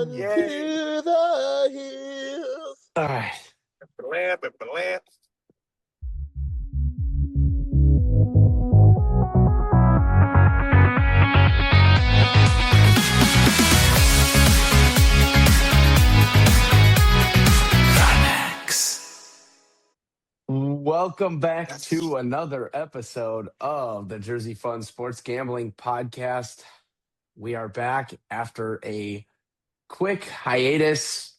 Run to the hills. All right. Welcome back to another episode of the Jersey Fun Sports Gambling Podcast. We are back after a quick hiatus.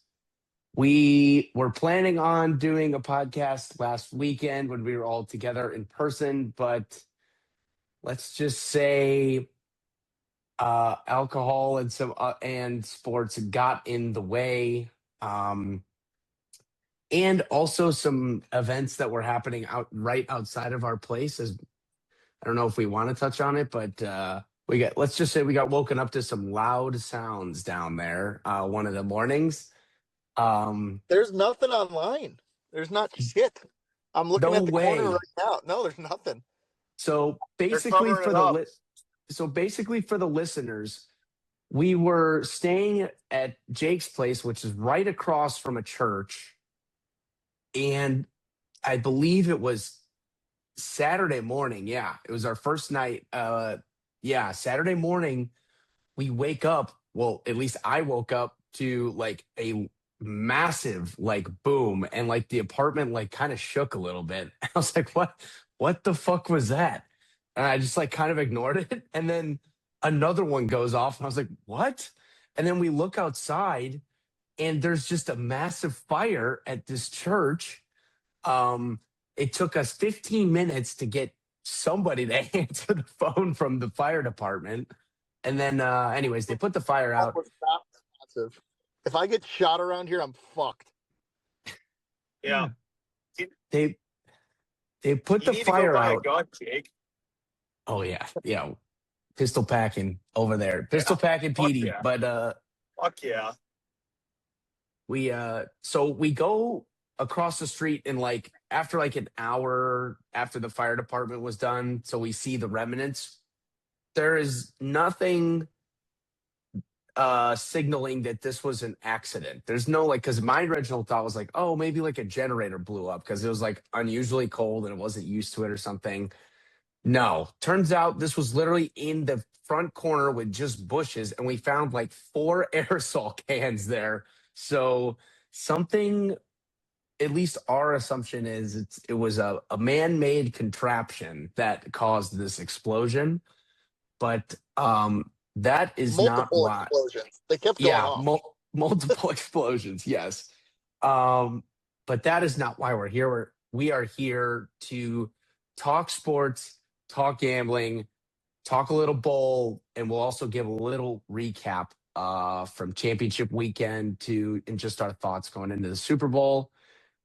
We were planning on doing a podcast last weekend when we were all together in person, but let's just say alcohol and and sports got in the way. And also some events that were happening right outside of our place. I don't know if we want to touch on it, but let's just say we got woken up to some loud sounds down there one of the mornings. There's nothing online. There's not shit. I'm looking at the corner right now. No, there's nothing. So basically for the listeners, we were staying at Jake's place, which is right across from a church. And I believe it was Saturday morning. Yeah, it was our first night. Saturday morning, we wake up. Well, at least I woke up to like a massive like boom, and like the apartment like kind of shook a little bit. I was like, what the fuck was that? And I just like kind of ignored it. And then another one goes off, and I was like, what? And then we look outside, and there's just a massive fire at this church. It took us 15 minutes to get somebody to answer the phone from the fire department. And then, anyways, they put the fire out. If I get shot around here, I'm fucked. Yeah. They put the fire out. Gun, Jake. Oh, yeah. Yeah. Pistol packing over there. Pistol packing Petey. Yeah. But fuck yeah. So we go across the street and like after like an hour after the fire department was done, so we see the remnants. There is nothing signaling that this was an accident. There's no like, because my original thought was like, oh, maybe like a generator blew up because it was like unusually cold and it wasn't used to it or something. No, turns out this was literally in the front corner with just bushes, and we found like 4 aerosol cans there. So something, at least our assumption is it was a man-made contraption that caused this explosion. But that is not why. Explosions. They kept going off. Multiple explosions, yes. But that is not why we're here. We are here to talk sports, talk gambling, talk a little bowl, and we'll also give a little recap from championship weekend and just our thoughts going into the Super Bowl,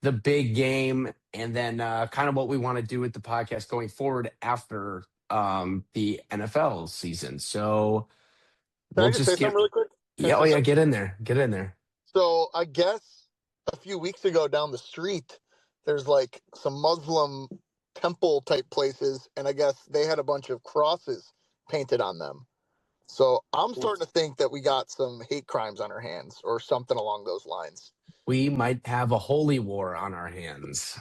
the big game, and then kind of what we want to do with the podcast going forward after the NFL season. So Can I just say something really quick? Yeah, get in there. So I guess a few weeks ago down the street, there's like some Muslim temple type places, and I guess they had a bunch of crosses painted on them. So I'm starting to think that we got some hate crimes on our hands or something along those lines. We might have a holy war on our hands.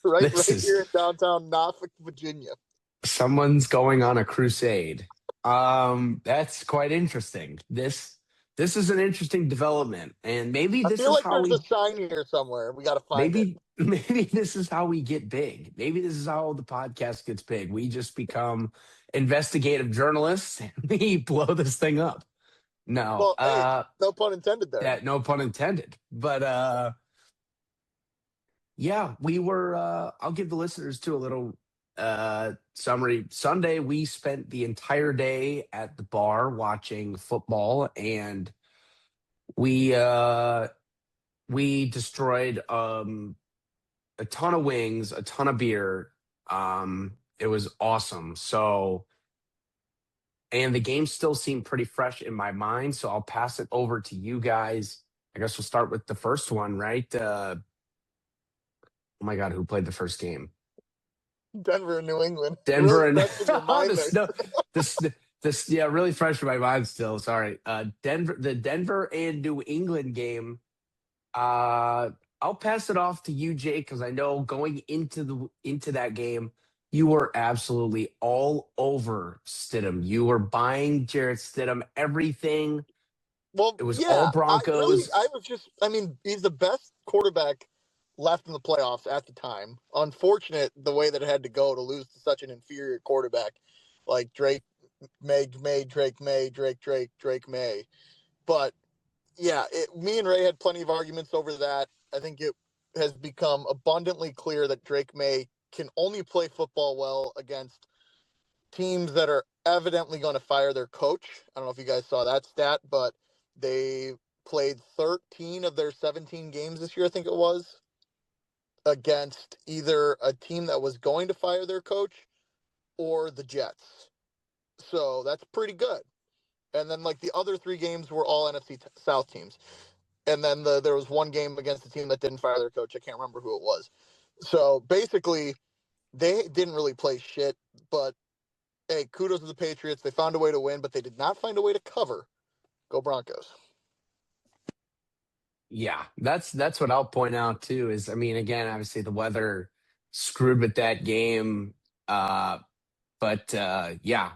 Right here in downtown Norfolk, Virginia. Someone's going on a crusade. That's quite interesting. This is an interesting development, and maybe this is how there's a sign here somewhere. We got to find it. Maybe this is how we get big. Maybe this is how the podcast gets big. We just become investigative journalists and we blow this thing up. No, no pun intended there. Yeah, no pun intended. But yeah, we were. I'll give the listeners too a little summary. Sunday, we spent the entire day at the bar watching football, and we destroyed a ton of wings, a ton of beer. It was awesome. So, and the game still seemed pretty fresh in my mind. So I'll pass it over to you guys. I guess we'll start with the first one, right? Oh my God, who played the first game? Denver and New England. Denver and This, yeah, really fresh in my mind still. Sorry. The Denver and New England game. I'll pass it off to you, Jake, because I know going into that game, you were absolutely all over Stidham. You were buying Jarrett Stidham everything. Well, It was all yeah, I Broncos. was just, I mean, he's the best quarterback left in the playoffs at the time. Unfortunate the way that it had to go to lose to such an inferior quarterback like Drake May. But yeah, me and Ray had plenty of arguments over that. I think it has become abundantly clear that Drake May can only play football well against teams that are evidently going to fire their coach. I don't know if you guys saw that stat, but they played 13 of their 17 games this year, I think it was, against either a team that was going to fire their coach or the Jets. So that's pretty good. And then like the other 3 games were all NFC South teams. And then there was one game against a team that didn't fire their coach. I can't remember who it was. So basically, they didn't really play shit, but hey, kudos to the Patriots. They found a way to win, but they did not find a way to cover. Go Broncos. Yeah, that's what I'll point out too. Is, I mean, again, obviously the weather screwed with that game. But yeah,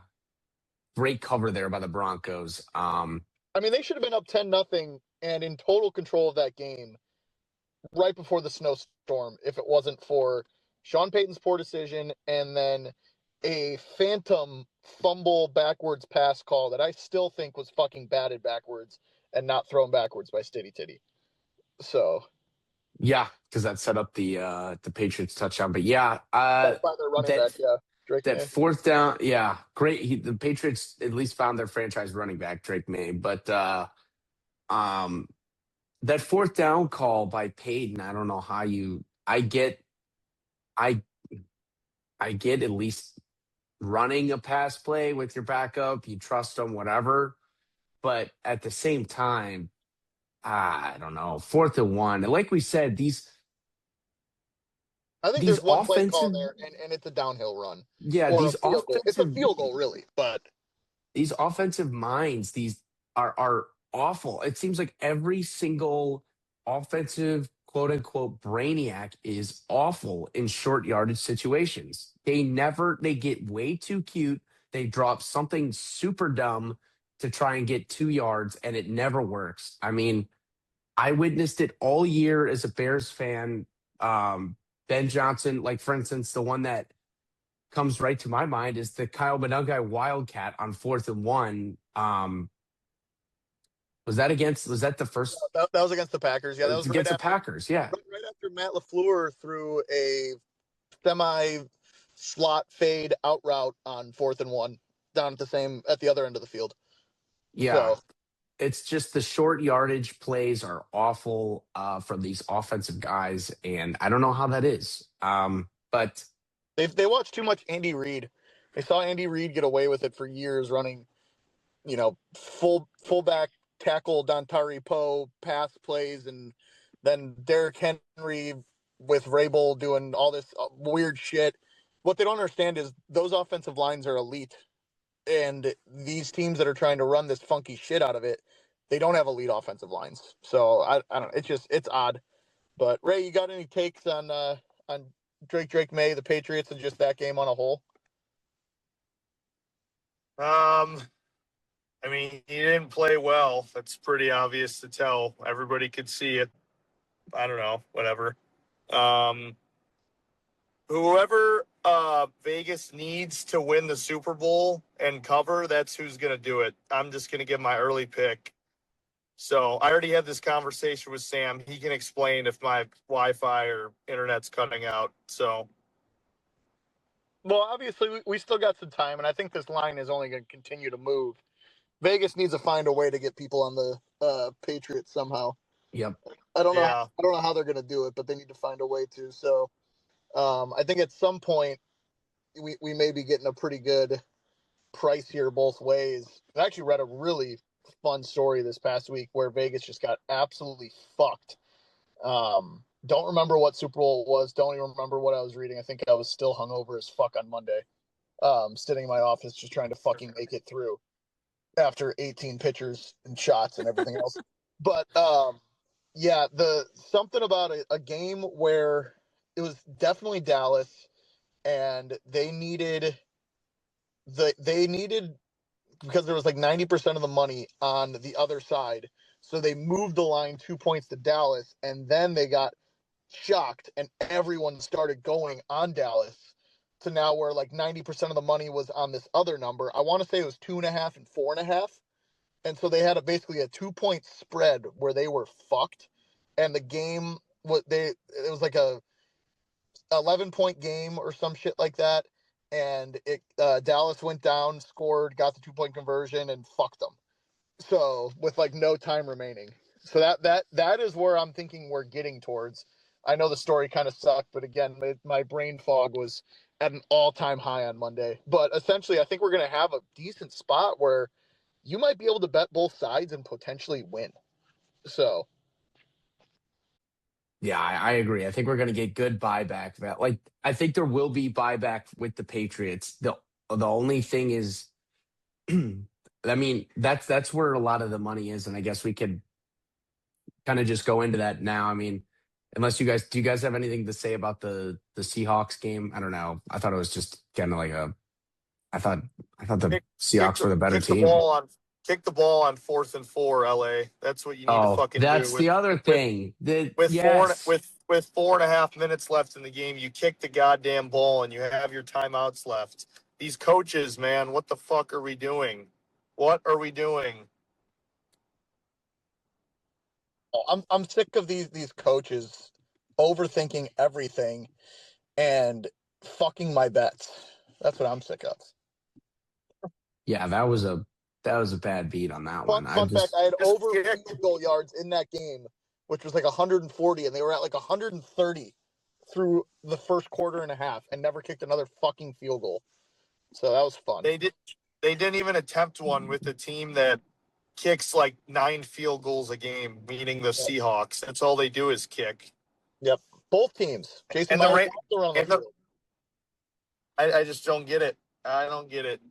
great cover there by the Broncos. I mean, they should have been up 10-0 and in total control of that game right before the snowstorm if it wasn't for Sean Payton's poor decision and then a phantom fumble backwards pass call that I still think was fucking batted backwards and not thrown backwards by Stitty Titty. So Yeah, because that set up the Patriots touchdown. But yeah, by their running that back, yeah, Drake that May. fourth down, yeah, great. The Patriots at least found their franchise running back, Drake May. But um, that fourth down call by Payton, I don't know how you. I I get at least running a pass play with your backup. You trust them, whatever. But at the same time, I don't know. 4th and 1, like we said, I think these there's one play call offensive, there, and it's a downhill run yeah, or a these field goal. It's a offensive field goal, really, but these offensive minds, these are awful. It seems like every single offensive quote unquote brainiac is awful in short yardage situations. They get way too cute. They drop something super dumb to try and get 2 yards, and it never works. I mean, I witnessed it all year as a Bears fan. Ben Johnson, like for instance, the one that comes right to my mind is the Kyle Monangai Wildcat on 4th and 1. Was that the first? that was against the Packers. Yeah, that was Against the Packers. Yeah. right after Matt LaFleur threw a semi slot fade out route on 4th and 1 down at the other end of the field. Yeah. So It's just the short yardage plays are awful from these offensive guys. And I don't know how that is. But they watched too much Andy Reid. They saw Andy Reid get away with it for years running, fullback tackle Dontari Poe pass plays, and then Derrick Henry with Rabel doing all this weird shit. What they don't understand is those offensive lines are elite, and these teams that are trying to run this funky shit out of it, they don't have elite offensive lines. So I don't. It's odd. But Ray, you got any takes on Drake May, the Patriots, and just that game on a whole? I mean, he didn't play well. That's pretty obvious to tell. Everybody could see it. I don't know, whatever. Whoever Vegas needs to win the Super Bowl and cover, that's who's going to do it. I'm just going to give my early pick. So I already had this conversation with Sam. He can explain if my Wi-Fi or internet's cutting out. So, Well, obviously, we still got some time, and I think this line is only going to continue to move. Vegas needs to find a way to get people on the Patriots somehow. yep. I don't know. yeah. I don't know how they're going to do it, but they need to find a way to. So, I think at some point we may be getting a pretty good price here both ways. I actually read a really fun story this past week where Vegas just got absolutely fucked. Don't remember what Super Bowl it was. Don't even remember what I was reading. I think I was still hungover as fuck on Monday. sitting in my office just trying to fucking make it through after 18 pitchers and shots and everything else. But yeah, something about a game where it was definitely Dallas, and they needed because there was like 90% of the money on the other side. So they moved the line 2 points to Dallas, and then they got shocked, and everyone started going on Dallas to now where like 90% of the money was on this other number. I want to say it was 2.5 and 4.5. And so they had basically a 2-point spread where they were fucked. And the game it was like a 11-point game or some shit like that. And Dallas went down, scored, got the 2-point conversion, and fucked them. So with like no time remaining. So that is where I'm thinking we're getting towards. I know the story kind of sucked, but again, my brain fog was at an all-time high on Monday. But essentially, I think we're going to have a decent spot where you might be able to bet both sides and potentially win. So Yeah, I agree. I think we're going to get good buyback. Like, I think there will be buyback with the Patriots. The only thing is, I mean, that's where a lot of the money is, and I guess we could kind of just go into that now. I mean, unless do you guys have anything to say about the Seahawks game? I don't know. I thought it was just kind of like I thought the Seahawks were the better team. Kick the ball on 4th and 4, LA. That's what you need to fucking do. That's the other thing. With 4.5 minutes left in the game, you kick the goddamn ball and you have your timeouts left. These coaches, man, what the fuck are we doing? What are we doing? I'm sick of these coaches overthinking everything and fucking my bets. That's what I'm sick of. Yeah, that was a bad beat on that one. Fun fact, I had over field goal yards in that game, which was like 140, and they were at like 130 through the first quarter and a half and never kicked another fucking field goal. So that was fun. They didn't even attempt one with a team that kicks like 9 field goals a game, meaning the Seahawks. That's all they do is kick. Yep. Both teams. Jason I just don't get it. I don't get it.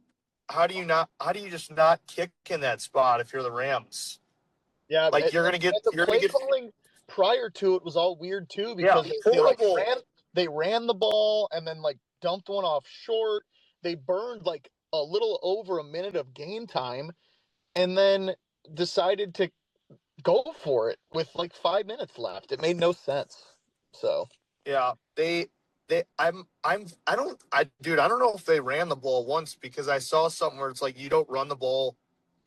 How do you just not kick in that spot if you're the Rams? Yeah, like you're gonna get calling prior to it was all weird too because they ran the ball and then like dumped one off short. They burned like a little over a minute of game time and then decided to go for it with like 5 minutes left. It made no sense. So yeah, I don't know if they ran the ball once because I saw something where it's like you don't run the ball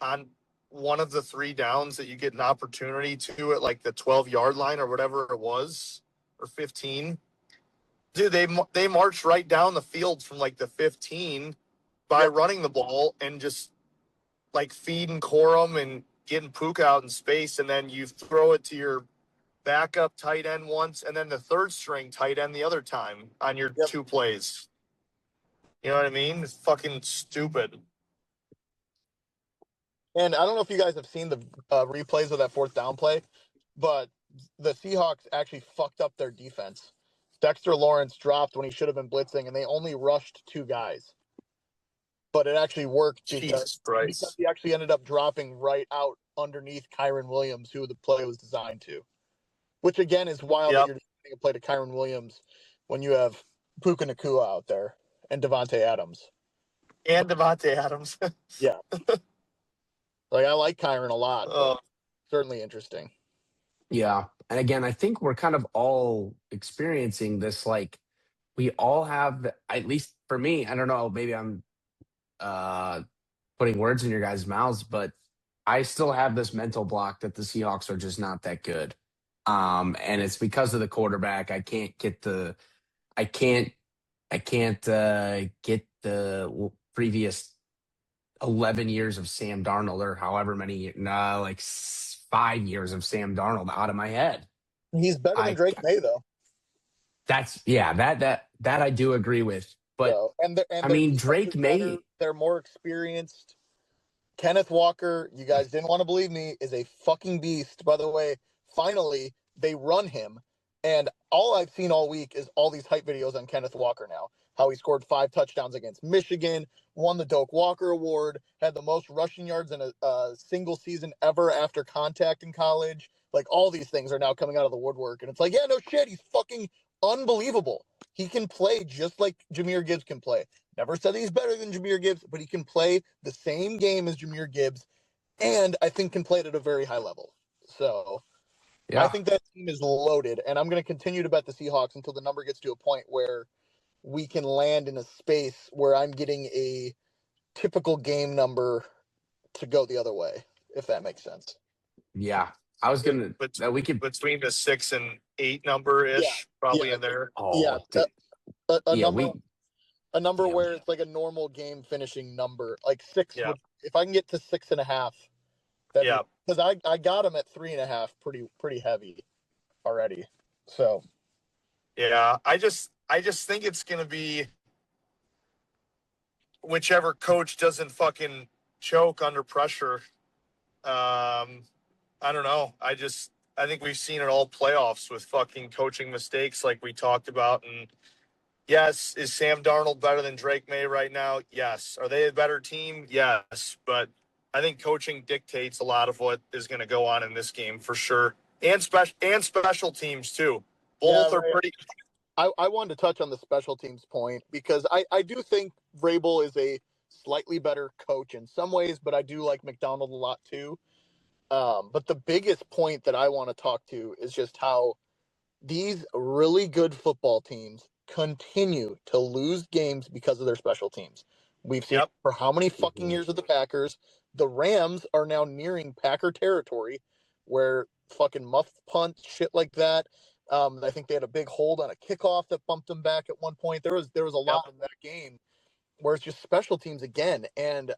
on one of the 3 downs that you get an opportunity to at like the 12-yard line or whatever it was, or 15. Dude, they marched right down the field from like the 15 by running the ball and just like feeding Corum and getting Pook out in space, and then you throw it to your backup tight end once, and then the third string tight end the other time on your 2 plays. You know what I mean? It's fucking stupid. And I don't know if you guys have seen the replays of that 4th down play, but the Seahawks actually fucked up their defense. Dexter Lawrence dropped when he should have been blitzing, and they only rushed 2 guys. But it actually worked because he actually ended up dropping right out underneath Kyren Williams, who the play was designed to. Which, again, is wild that you're designing a play to Kyren Williams when you have Puka Nacua out there and Devontae Adams. Yeah. Like, I like Kyren a lot. But certainly interesting. Yeah. And again, I think we're kind of all experiencing this. Like, we all have, at least for me, I don't know, maybe I'm putting words in your guys' mouths, but I still have this mental block that the Seahawks are just not that good. And it's because of the quarterback. I can't get the previous 11 years of Sam Darnold or however many, like 5 years of Sam Darnold out of my head. He's better than Drake May, though. That I do agree with. But I mean, Drake May, they're more experienced. Kenneth Walker, you guys didn't want to believe me, is a fucking beast. By the way, finally, they run him. And all I've seen all week is all these hype videos on Kenneth Walker now. how he scored 5 touchdowns against Michigan, won the Doak Walker Award, had the most rushing yards in a single season ever after contact in college. Like, all these things are now coming out of the woodwork. And it's like, yeah, no shit. He's fucking unbelievable. He can play just like Jahmyr Gibbs can play. Never said he's better than Jahmyr Gibbs, but he can play the same game as Jahmyr Gibbs, and I think can play it at a very high level. So I think that team is loaded, and I'm going to continue to bet the Seahawks until the number gets to a point where we can land in a space where I'm getting a typical game number to go the other way, if that makes sense. Yeah. I was going to, But that we could, between the 6 and 8 number ish, probably in there. A number where it's like a normal game finishing number, like 6. Yeah. If I can get to 6.5, because I got him at 3.5 pretty heavy already. So yeah, I just think it's gonna be whichever coach doesn't fucking choke under pressure. I don't know. I think we've seen it all playoffs with fucking coaching mistakes like we talked about. And yes, is Sam Darnold better than Drake May right now? Yes. Are they a better team? Yes. But I think coaching dictates a lot of what is going to go on in this game for sure. And special teams too. Both are pretty. I wanted to touch on the special teams point because I do think Vrabel is a slightly better coach in some ways, but I do like McDonald a lot too. But the biggest point that I want to talk to is just how these really good football teams continue to lose games because of their special teams. We've seen it for how many fucking years with the Packers. The Rams are now nearing Packer territory where fucking muffed punt, shit like that. I think they had a big hold on a kickoff that bumped them back at one point. There was a lot in that game where it's just special teams again. And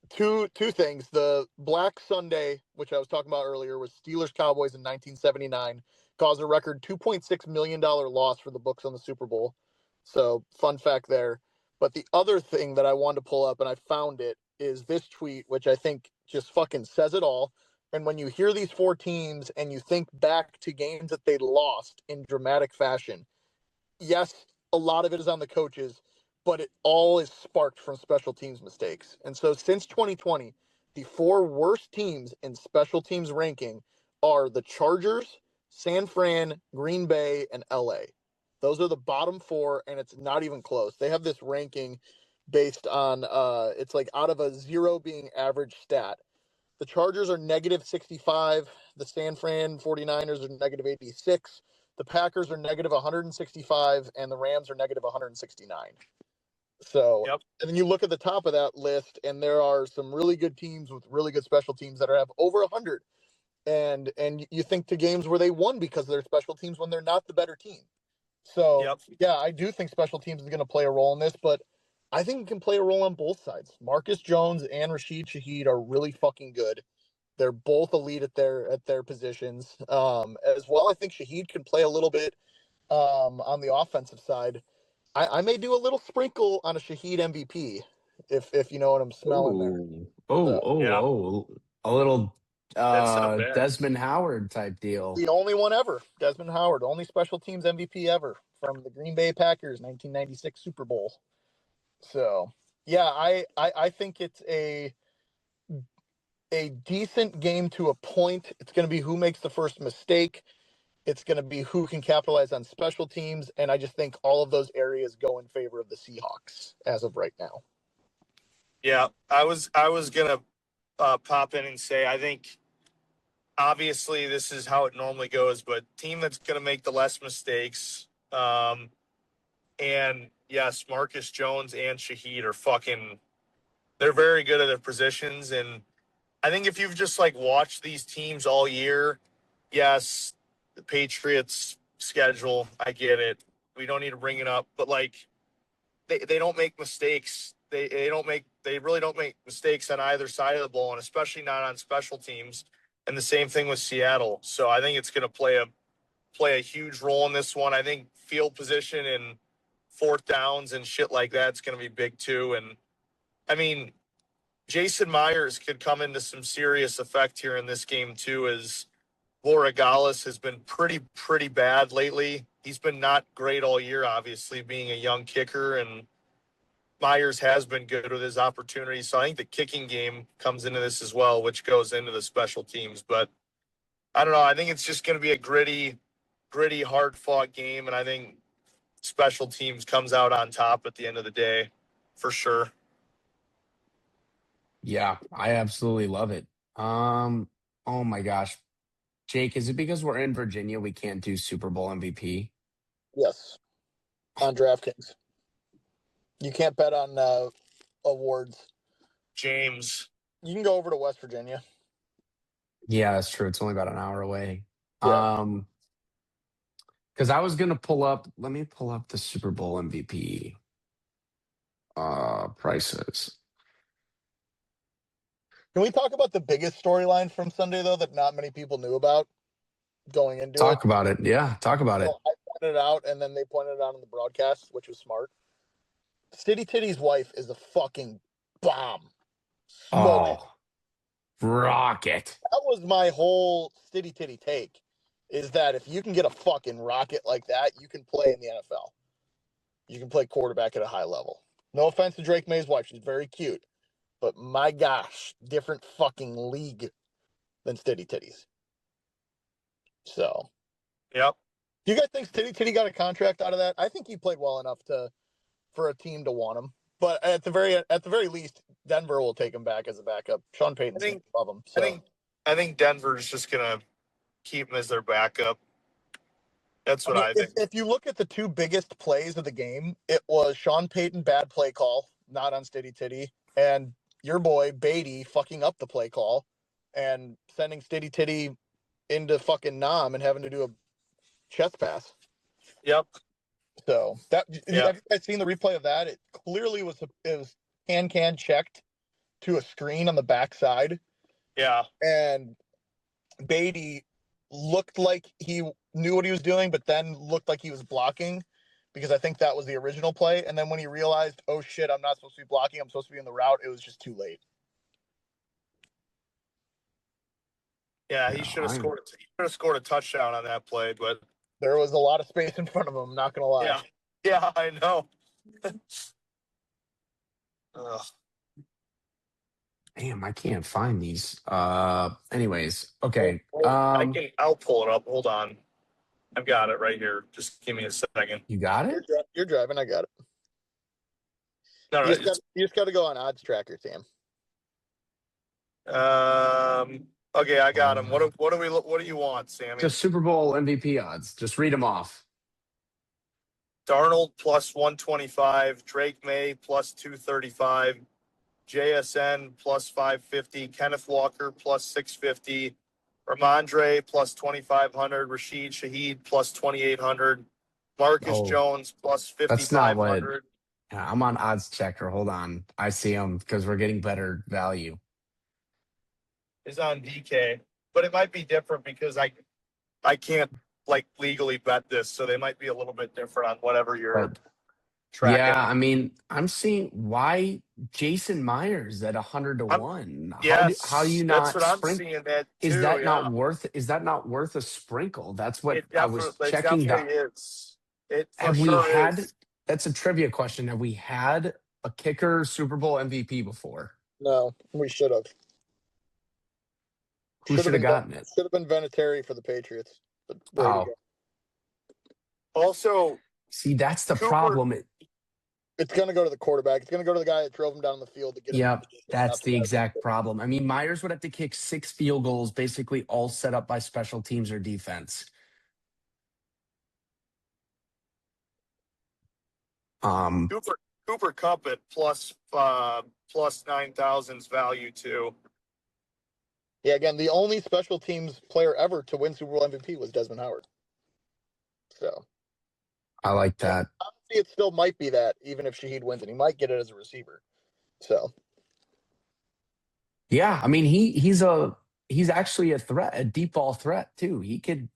two things. The Black Sunday, which I was talking about earlier, was Steelers Cowboys in 1979, caused a record $2.6 million loss for the books on the Super Bowl. So fun fact there. But the other thing that I wanted to pull up, and I found it, is this tweet, which I think just fucking says it all. And when you hear these 4 teams and you think back to games that they lost in dramatic fashion, yes, a lot of it is on the coaches, but it all is sparked from special teams mistakes. And so since 2020, the 4 worst teams in special teams ranking are the Chargers, San Fran, Green Bay, and LA. Those are the bottom 4, and it's not even close. They have this ranking based on, it's like out of a 0 being average stat. The Chargers are negative 65. The San Fran 49ers are negative 86. The Packers are negative 165, and the Rams are negative 169. So, and then you look at the top of that list, and there are some really good teams with really good special teams that have over 100. And you think to games where they won because of their special teams when they're not the better team. So, yeah, I do think special teams is going to play a role in this, but I think it can play a role on both sides. Marcus Jones and Rashid Shaheed are really fucking good. They're both elite at their positions. As well, I think Shaheed can play a little bit on the offensive side. I may do a little sprinkle on a Shaheed MVP if you know what I'm smelling there. A little Desmond Howard type deal. The only one ever, Desmond Howard, only special teams MVP ever from the Green Bay Packers 1996 Super Bowl. So, yeah, I think it's a decent game to a point. It's going to be who makes the first mistake. It's going to be who can capitalize on special teams. And I just think all of those areas go in favor of the Seahawks as of right now. Yeah, I was going to pop in and say, I think obviously this is how it normally goes, but team that's going to make the less mistakes. And yes, Marcus Jones and Shaheed are they're very good at their positions. And I think if you've just like watched these teams all year, yes, the Patriots schedule, I get it. We don't need to bring it up, but like they don't make mistakes. They really don't make mistakes on either side of the ball, and especially not on special teams. And the same thing with Seattle. So I think it's going to play a huge role in this one. I think field position and 4th downs and shit like that's going to be big too. And I mean, Jason Myers could come into some serious effect here in this game too, as Borregales has been pretty bad lately. he's been not great all year, obviously, being a young kicker, and Myers has been good with his opportunities. So I think the kicking game comes into this as well, which goes into the special teams. But I don't know. I think it's just going to be a gritty, hard-fought game, and I think special teams comes out on top at the end of the day, for sure. Yeah, I absolutely love it. Oh my gosh. Jake, is it because we're in Virginia we can't do Super Bowl MVP? Yes. On DraftKings. You can't bet on awards. James. You can go over to West Virginia. Yeah, that's true. It's only about an hour away. Yeah. Because I was gonna let me pull up the Super Bowl MVP prices. Can we talk about the biggest storyline from Sunday, though, that not many people knew about going into it? Talk about it. Yeah, talk about it. I pointed it out, and then they pointed it out on the broadcast, which was smart. Stitty Titty's wife is a fucking bomb. Oh, rocket. That was my whole Stitty Titty take, is that if you can get a fucking rocket like that, you can play in the NFL. You can play quarterback at a high level. No offense to Drake May's wife. She's very cute. But my gosh, different fucking league than Stitty Titties. So. Yep. Do you guys think Stitty Titty got a contract out of that? I think he played well enough for a team to want him. But at the very least, Denver will take him back as a backup. Sean Payton's going to love him. So. I think Denver's just gonna keep him as their backup. That's what I think. If you look at the two biggest plays of the game, it was Sean Payton bad play call, not on Stitty Titty, and your boy Beatty fucking up the play call and sending Stitty Titty into fucking Nam and having to do a chest pass. Yep. So have you guys seen the replay of that? It clearly was can checked to a screen on the backside. Yeah. And Beatty looked like he knew what he was doing, but then looked like he was blocking, because I think that was the original play. And then when he realized, oh shit, I'm not supposed to be blocking, I'm supposed to be in the route, it was just too late. Yeah, he should have scored. He should have scored a touchdown on that play, but there was a lot of space in front of him. Not gonna lie. Yeah, I know. Damn, I can't find these. Anyways, okay. I'll pull it up. Hold on. I've got it right here. Just give me a second. You got it? You're driving. I got it. No, you just got to go on Odds Tracker, Sam. Okay, I got him. What do you want, Sammy? Just Super Bowl MVP odds. Just read them off. Darnold plus 125, Drake May plus 235, JSN plus 550, Kenneth Walker plus 650, Ramondre plus 2,500, Rashid Shaheed plus 2,800, Marcus Jones plus 5,500. That's not what. I'm on Odds Checker. Hold on. I see them because we're getting better value. Is on DK, but it might be different because I can't legally bet this, so they might be a little bit different on whatever you're tracking. Yeah, I mean, I'm seeing why Jason Myers at 100-1. Yes, how do you not? That's what I'm seeing. That too, is that not worth? Is that not worth a sprinkle? That's what I was checking. That's a trivia question. Have we had a kicker Super Bowl MVP before? No, we should have. Who should have gotten it? Should have been Vinatieri for the Patriots. But also, see, that's the problem. It's going to go to the quarterback. It's going to go to the guy that drove him down the field to get him. Yep, that's the exact problem. I mean, Myers would have to kick 6 field goals, basically all set up by special teams or defense. Cooper Kupp at plus 9,000's value too. Yeah, again, the only special teams player ever to win Super Bowl MVP was Desmond Howard. So I like that. Honestly, it still might be that, even if Shaheed wins it. He might get it as a receiver. So yeah, I mean he's actually a threat, a deep ball threat too. He could.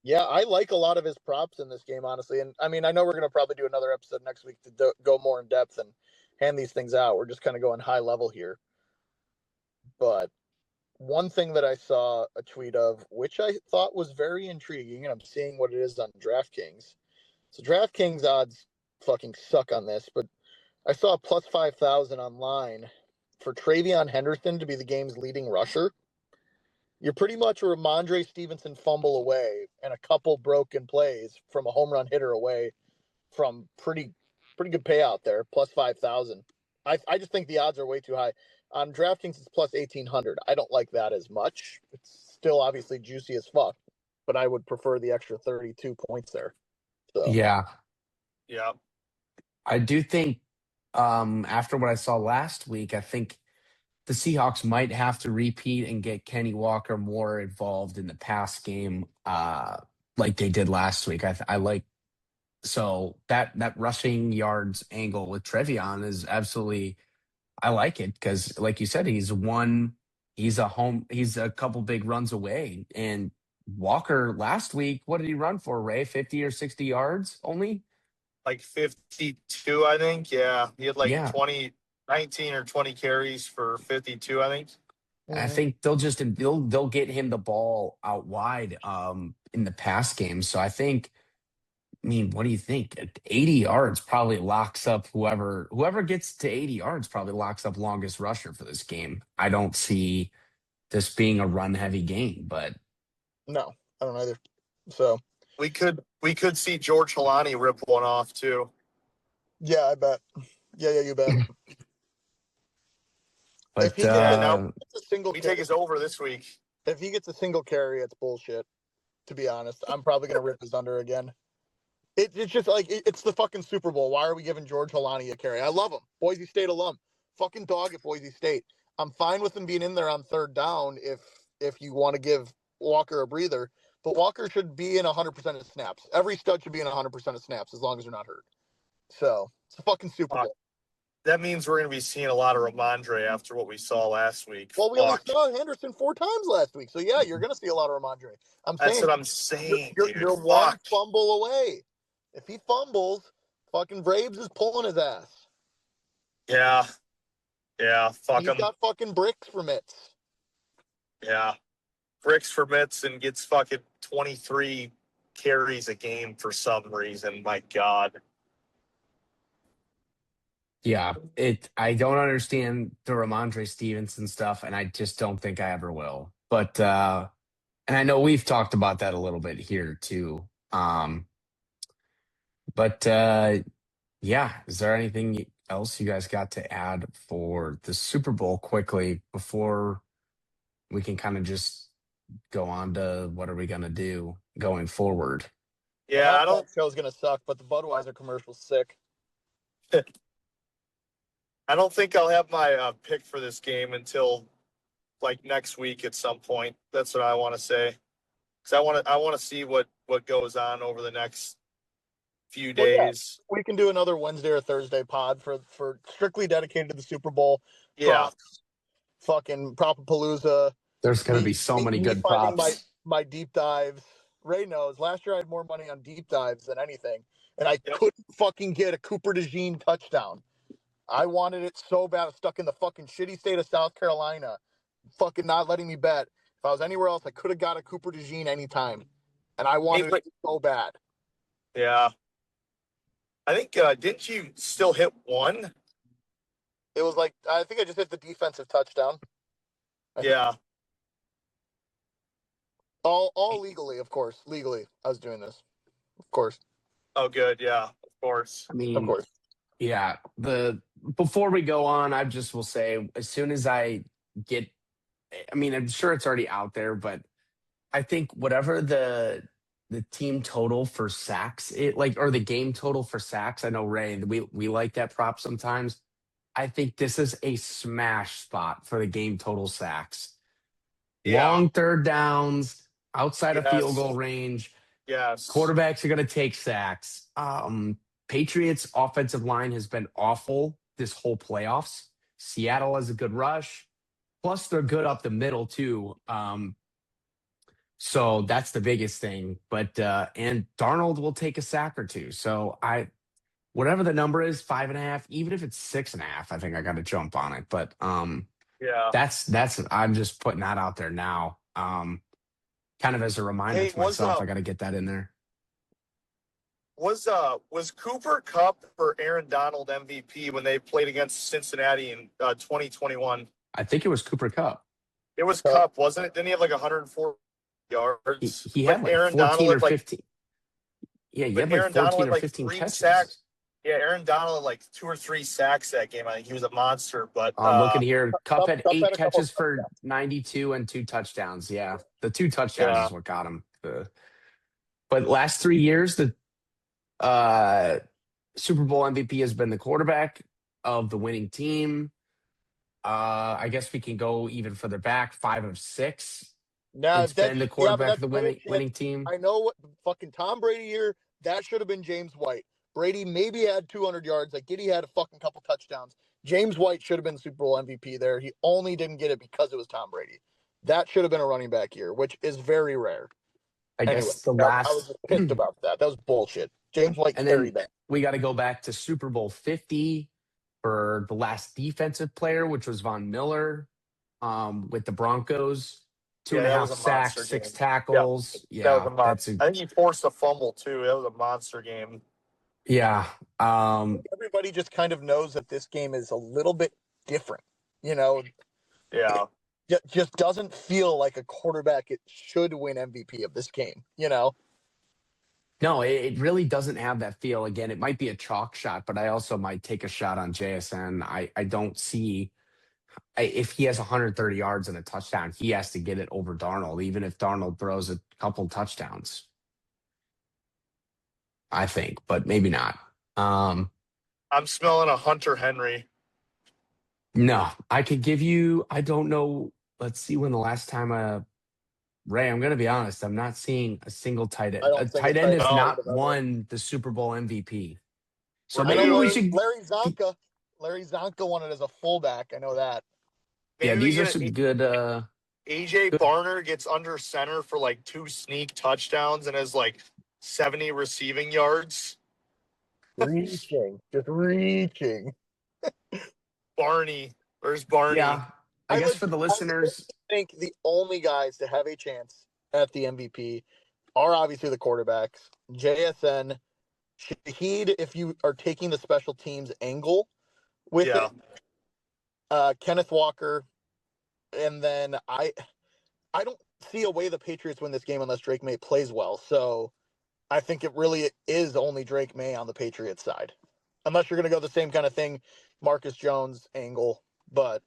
Yeah, I like a lot of his props in this game, honestly. And I mean, I know we're going to probably do another episode next week to go more in depth and hand these things out. We're just kind of going high level here. But one thing that I saw a tweet of, which I thought was very intriguing, and I'm seeing what it is on DraftKings, So DraftKings odds fucking suck on this, but I saw plus 5,000 online for Travion Henderson to be the game's leading rusher. You're pretty much a Ramondre Stevenson fumble away and a couple broken plays from a home run hitter away from pretty good payout there, plus 5,000. I just think the odds are way too high. On DraftKings, it's plus 1,800. I don't like that as much. It's still obviously juicy as fuck, but I would prefer the extra 32 points there. So. Yeah. Yeah. I do think after what I saw last week, I think the Seahawks might have to repeat and get Kenny Walker more involved in the pass game like they did last week. I like so that rushing yards angle with Trevion is absolutely I like it because like you said, he's a couple big runs away. And Walker last week, what did he run for, Ray? 50 or 60 yards only? Like 52, I think. Yeah. He had like Yeah. 19 or 20 carries for 52, I think. I think they'll get him the ball out wide in the pass game. So I think, what do you think? 80 yards probably locks up whoever gets to 80 yards probably locks up longest rusher for this game. I don't see this being a run heavy game, but no, I don't either. So we could see George Holani rip one off too. Yeah, I bet. Yeah, you bet. But if he gets a single we take his over this week. If he gets a single carry, it's bullshit. To be honest, I'm probably gonna rip his under again. It's just like it's the fucking Super Bowl. Why are we giving George Holani a carry? I love him, Boise State alum, fucking dog at Boise State. I'm fine with him being in there on third down if you want to give Walker a breather, but Walker should be in 100% of snaps. Every stud should be in 100% of snaps as long as they're not hurt. So it's a fucking Super Bowl. That means we're going to be seeing a lot of Ramondre after what we saw last week. Well, we only saw Henderson 4 times last week. So, yeah, you're going to see a lot of Ramondre. That's what I'm saying, You're one fumble away. If he fumbles, fucking Braves is pulling his ass. Yeah. Yeah, fuck him. He's got fucking bricks for mitts. Yeah. Bricks for mitts and gets fucking 23 carries a game for some reason. My God. Yeah, I don't understand the Ramondre Stevenson stuff, and I just don't think I ever will. But and I know we've talked about that a little bit here too. But yeah, is there anything else you guys got to add for the Super Bowl quickly before we can kind of just go on to what are we gonna do going forward? Yeah, I don't. Show's gonna suck, but the Budweiser commercial's sick. I don't think I'll have my pick for this game until like next week at some point. That's what I want to say. Because I want to see what goes on over the next few days. Yeah. We can do another Wednesday or Thursday pod for strictly dedicated to the Super Bowl. Yeah. Fucking Propapalooza. There's going to be so many good props. My deep dives. Ray knows. Last year I had more money on deep dives than anything, and I couldn't fucking get a Cooper DeJean touchdown. I wanted it so bad. I was stuck in the fucking shitty state of South Carolina, fucking not letting me bet. If I was anywhere else, I could have got a Cooper DeJean anytime, and I wanted it so bad. Yeah. I think, didn't you still hit one? It was like, I think I just hit the defensive touchdown. Yeah. All legally, of course. Legally, I was doing this. Of course. Oh, good. Yeah, of course. I mean, of course. Yeah. Before we go on, I just will say, as soon as I get, I'm sure it's already out there, but I think whatever the team total for sacks, or the game total for sacks. I know, Ray, we like that prop sometimes. I think this is a smash spot for the game total sacks. Yeah. Long third downs, outside of field goal range. Yes. Quarterbacks are going to take sacks. Patriots offensive line has been awful this whole playoffs. Seattle has a good rush. Plus they're good up the middle too. So that's the biggest thing. But and Darnold will take a sack or two. So whatever the number is, 5.5, even if it's 6.5, I think I got to jump on it. But yeah, that's I'm just putting that out there now. Kind of as a reminder to myself, I got to get that in there. Was Cooper Kupp or Aaron Donald MVP when they played against Cincinnati in 2021? I think it was Cooper Kupp. It was Kupp, wasn't it? Didn't he have like 104 yards? He had like Aaron 14 Donald or had like 15. Yeah, he but had like Aaron Donald 14 had or like 15 3 catches. sacks. Yeah, Aaron Donald had like 2 or 3 sacks that game. I think he was a monster. But I'm looking here. Kupp had Kupp 8 had a couple catches for 92 and 2 touchdowns. Yeah, the 2 touchdowns is what got him. But last 3 years, the Super Bowl MVP has been the quarterback of the winning team. I guess we can go even further back. 5 of 6. Now It's been the quarterback of the winning team. I know what fucking Tom Brady year, that should have been James White. Brady maybe had 200 yards. Like Giddy had a fucking couple touchdowns. James White should have been Super Bowl MVP there. He only didn't get it because it was Tom Brady. That should have been a running back year, which is very rare. I guess Anyway, the last. I was just pissed about that. That was bullshit. James White And carried then that. we got to go back to Super Bowl 50 for the last defensive player, which was Von Miller with the Broncos. 2.5 sacks, 6 tackles. Yeah, that was a monster. I think he forced a fumble too. That was a monster game. Yeah. Everybody just kind of knows that this game is a little bit different. You know? Yeah. It just doesn't feel like a quarterback it should win MVP of this game, you know? No, it really doesn't have that feel. Again, it might be a chalk shot, but I also might take a shot on JSN. I don't see if he has 130 yards and a touchdown, he has to get it over Darnold, even if Darnold throws a couple touchdowns. I think, but maybe not. I'm smelling a Hunter Henry. No, I could give you, I don't know. Let's see when the last time Ray, I'm going to be honest. I'm not seeing a single tight end. A tight end has not won the Super Bowl MVP. So maybe we should. Larry Zonka. Larry Zonka won it as a fullback. I know that. Maybe yeah, these are some good. AJ Barner gets under center for like 2 sneak touchdowns and has like 70 receiving yards. Just reaching. Barney. Where's Barney? Yeah, I guess for the listeners, I think the only guys to have a chance at the MVP are obviously the quarterbacks. JSN, Shaheed, if you are taking the special teams angle with it. Kenneth Walker, and then I don't see a way the Patriots win this game unless Drake May plays well. So I think it really is only Drake May on the Patriots side, unless you're going to go the same kind of thing, Marcus Jones angle. But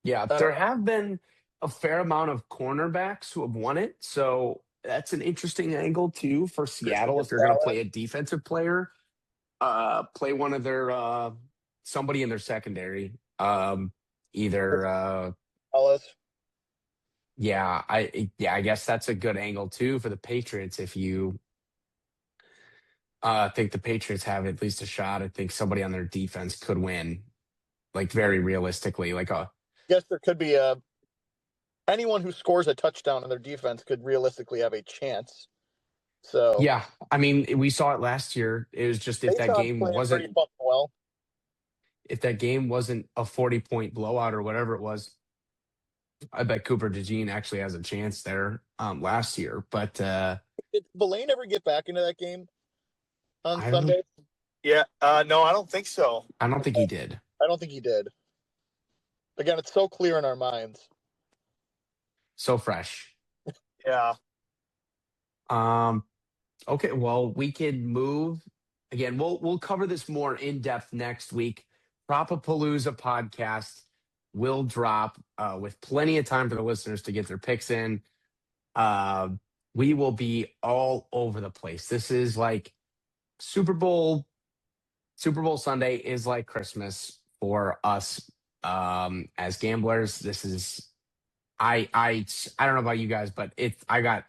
yeah, there have been a fair amount of cornerbacks who have won it. So that's an interesting angle too for Seattle. If you're going to play a defensive player, play one of their somebody in their secondary, either Ellis. Yeah, I guess that's a good angle too for the Patriots. If you think the Patriots have at least a shot, I think somebody on their defense could win, like very realistically. Yes, there could be anyone who scores a touchdown in their defense could realistically have a chance. So yeah, I mean, we saw it last year. It was just if that game wasn't well, if that game wasn't a 40-point blowout or whatever it was, I bet Cooper DeJean actually has a chance there last year. But did Belaine ever get back into that game on Sunday? Yeah, no, I don't think so. I don't think he did. I don't think he did. Again, it's so clear in our minds. So fresh. Yeah. Okay, well, we can move. Again, we'll cover this more in depth next week. Propapalooza podcast will drop with plenty of time for the listeners to get their picks in. We will be all over the place. This is like Super Bowl Sunday is like Christmas for us as gamblers. This is I don't know about you guys, but I got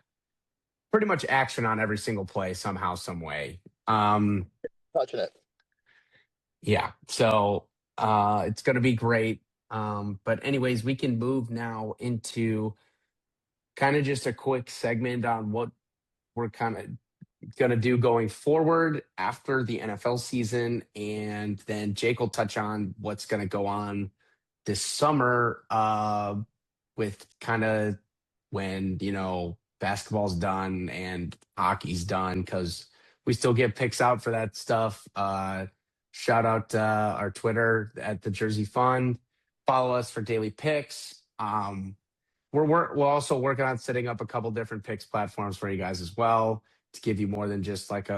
pretty much action on every single play somehow, some way. Touching it. Yeah. So it's going to be great. But anyways, we can move now into kind of just a quick segment on what we're kind of going to do going forward after the NFL season. And then Jake will touch on what's going to go on this summer with kind of when, basketball's done and hockey's done, because We still get picks out for that stuff. Shout out our Twitter at the Jersey Fund. Follow us for daily picks. We're also working on setting up a couple different picks platforms for you guys as well to give you more than just like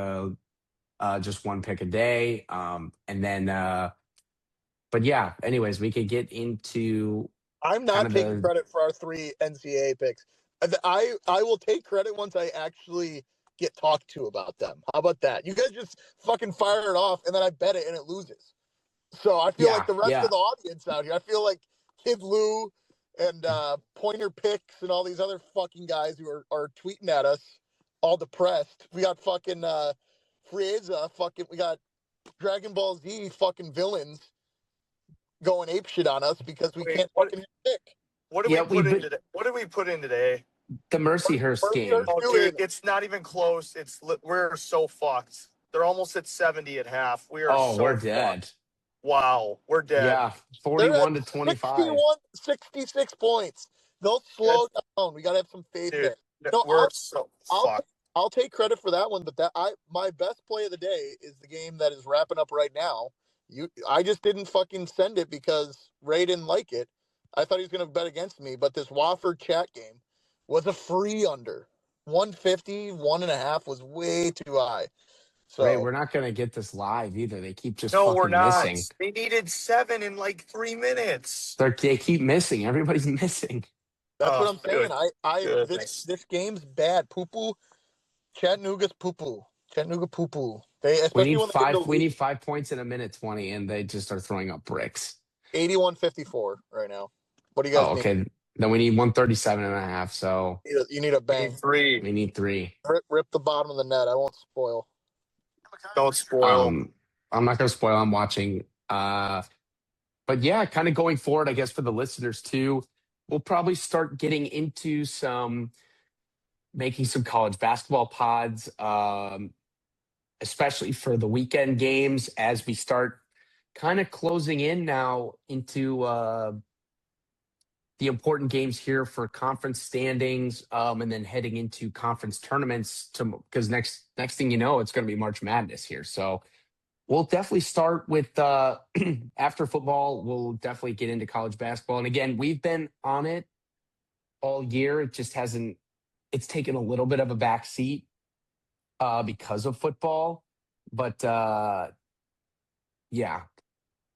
just one pick a day. And then, but yeah. Anyways, we could get into. I'm not taking credit for our 3 NCAA picks. I will take credit once I actually get talked to about them. How about that? You guys just fucking fire it off, and then I bet it, and it loses. So I feel like the rest of the audience out here, I feel like Kid Lou and Pointer Picks and all these other fucking guys who are tweeting at us all depressed. We got fucking Frieza, we got Dragon Ball Z fucking villains going apeshit on us because we can't fucking pick. What did we put in today? What did we put in today? The Mercyhurst game. Oh, dude, it's not even close. We're so fucked. They're almost at 70 at half. We're dead. Wow, we're dead. Yeah, 41 to 25. 66 points. They'll slow down. We gotta have some faith there. No, we're so fucked. I'll take credit for that one, but my best play of the day is the game that is wrapping up right now. I just didn't fucking send it because Ray didn't like it. I thought he was going to bet against me, but this Wofford chat game was a free under. 150, 1.5 was way too high. So Ray, we're not going to get this live either. They keep just we're not. missing. They needed 7 in like 3 minutes. They keep missing. Everybody's missing. That's what I'm saying. This game's bad. Poo-poo. Chattanooga's poo-poo. Chattanooga poo-poo. We need 5 points in a minute 20, and they just are throwing up bricks. 81-54 right now. What do you guys need? Okay. Then we need 137.5. So you need a bang. We need 3. Rip the bottom of the net. I won't spoil. Don't spoil. I'm not going to spoil. I'm watching. But yeah, kind of going forward, I guess for the listeners too, we'll probably start getting into making some college basketball pods, especially for the weekend games as we start kind of closing in now into the important games here for conference standings, and then heading into conference tournaments because next thing you know, it's going to be March Madness here. So we'll definitely start with after football, we'll definitely get into college basketball. And again, we've been on it all year. It just it's taken a little bit of a back seat because of football. But yeah,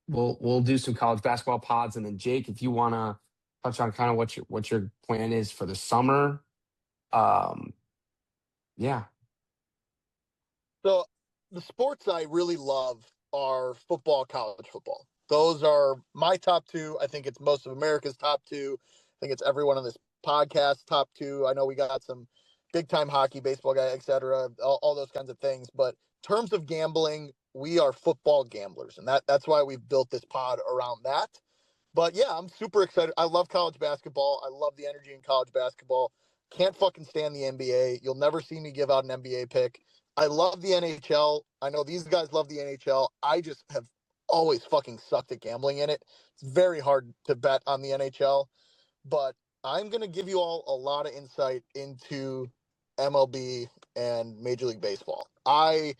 we'll do some college basketball pods. And then Jake, if you want to touch on kind of what your plan is for the summer. Yeah. So the sports I really love are football, college football. Those are my top 2. I think it's most of America's top 2. I think it's everyone on this podcast top 2. I know we got some big time hockey, baseball guy, etc. All those kinds of things. But in terms of gambling, we are football gamblers, and that's why we've built this pod around that. But yeah, I'm super excited. I love college basketball. I love the energy in college basketball. Can't fucking stand the NBA. You'll never see me give out an NBA pick. I love the NHL. I know these guys love the NHL. I just have always fucking sucked at gambling in it. It's very hard to bet on the NHL. But I'm going to give you all a lot of insight into MLB and Major League Baseball. I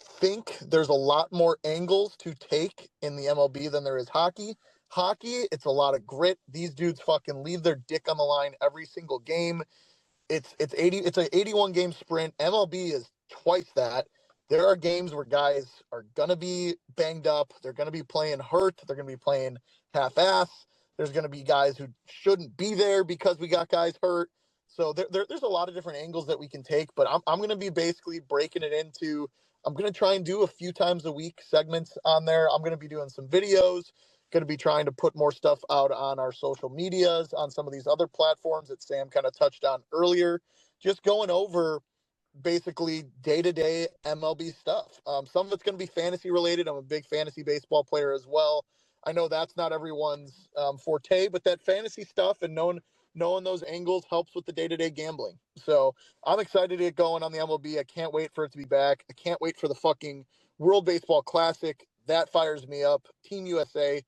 think there's a lot more angles to take in the MLB than there is hockey. Hockey, it's a lot of grit. These dudes fucking leave their dick on the line every single game. It's an 81 game sprint. MLB is twice that. There are games where guys are gonna be banged up. They're gonna be playing hurt. They're gonna be playing half-ass. There's gonna be guys who shouldn't be there because we got guys hurt. So there's a lot of different angles that we can take. But I'm gonna be basically breaking it into. I'm gonna try and do a few times a week segments on there. I'm gonna be doing some videos. Going to be trying to put more stuff out on our social medias, on some of these other platforms that Sam kind of touched on earlier. Just going over basically day-to-day MLB stuff. Some of it's going to be fantasy related. I'm a big fantasy baseball player as well. I know that's not everyone's forte, but that fantasy stuff and knowing those angles helps with the day-to-day gambling. So I'm excited to get going on the MLB. I can't wait for it to be back. I can't wait for the fucking World Baseball Classic. That fires me up. Team USA.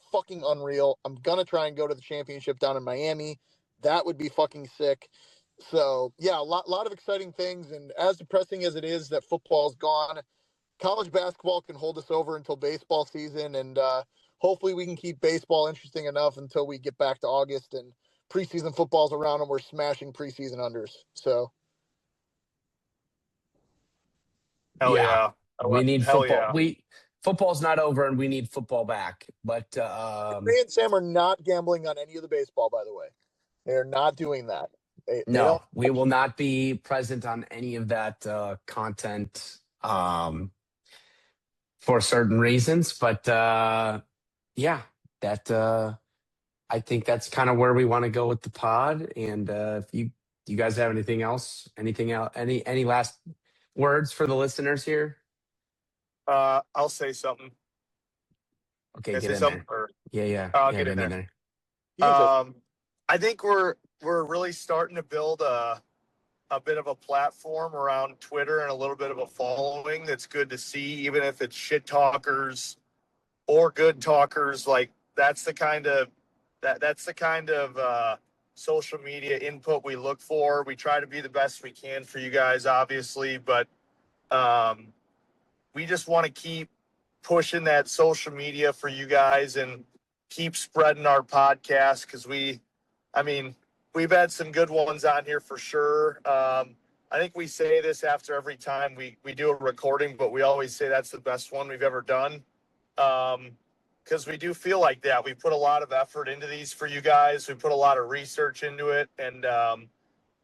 Fucking unreal. I'm gonna try and go to the championship down in Miami. That would be fucking sick. So yeah, a lot of exciting things. And as depressing as it is that football's gone, college basketball can hold us over until baseball season, and hopefully we can keep baseball interesting enough until we get back to August and preseason football's around and we're smashing preseason unders. So Hell Yeah, yeah. we need Hell football. yeah. Football's not over, and we need football back. But Ray and Sam are not gambling on any of the baseball, by the way. They're not doing that. They no, don't. we will not be present on any of that content for certain reasons. But yeah, that I think that's kind of where we want to go with the pod. And if you guys have anything else, any last words for the listeners here? I'll say something. Okay, Can I get say in something? there. Or Yeah, I'll yeah, get in get in there. there. I think we're really starting to build a bit of a platform around Twitter and a little bit of a following that's good to see, even if it's shit talkers or good talkers. Like that's the kind of social media input we look for. We try to be the best we can for you guys, obviously, but we just want to keep pushing that social media for you guys and keep spreading our podcast because we've had some good ones on here for sure. I think we say this after every time we do a recording, but we always say that's the best one we've ever done. Because we do feel like that. We put a lot of effort into these for you guys. We put a lot of research into it. And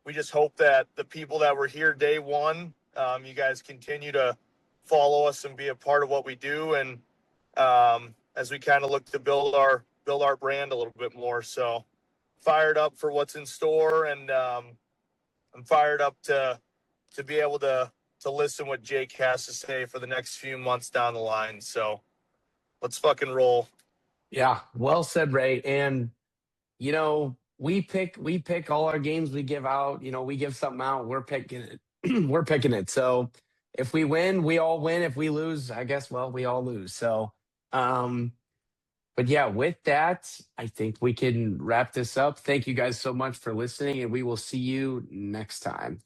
we just hope that the people that were here day one, you guys continue to follow us and be a part of what we do. And as we kind of look to build our brand a little bit more. So fired up for what's in store. And I'm fired up to be able to listen what Jake has to say for the next few months down the line. So let's fucking roll. Yeah, well said, Ray. And we pick all our games we give out. We give something out, we're picking it. We're picking it. So if we win, we all win. If we lose, I guess, well, we all lose. So but yeah, with that, I think we can wrap this up. Thank you guys so much for listening, and we will see you next time.